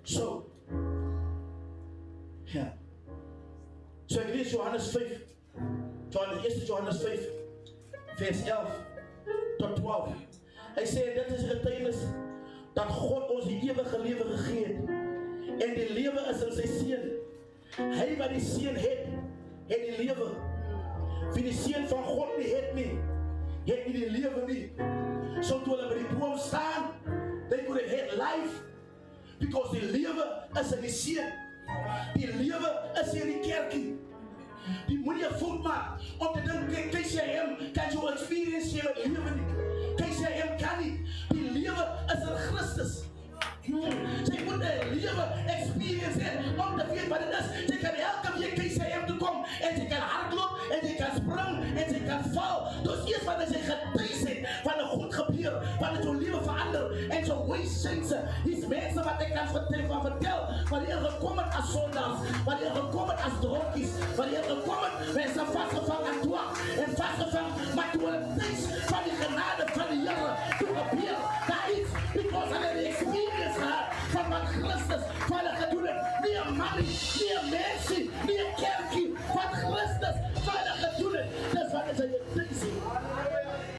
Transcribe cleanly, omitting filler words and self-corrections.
So, ja. So ek lees Johannes 5, 1 Johannes 5, vers 11 tot 12. Hy sê, dit is getuienis, dat God ons die ewige lewe gegee het, en die lewe is in sy Seun. Hy wat die Seun het die lewe. Wie die Seun van God nie het nie die lewe nie. So toe hulle by die boom staan, they could have had life, because die lewe is in die Seun. Die lewe is in die kerkie. Die moet jy voet maak, om te dink, KCM, kan jy experience jy met lewe nie. KCM kan nie. Die lewe is in Christus. Sy moet een lewe experience hê, om te weet wat het is. Sy kan elke week KCM toe kom, en sy kan hardloop, en sy kan spring, en sy kan val. Dus eerst wanneer sy getuis het, van een goed gebeur, van het jou lewe verander, en so weessense, die mense wat ek kan vertel, wat hier gekom het as sondags, wat hier gekom het as dronkies, wat hier gekom het, mense vast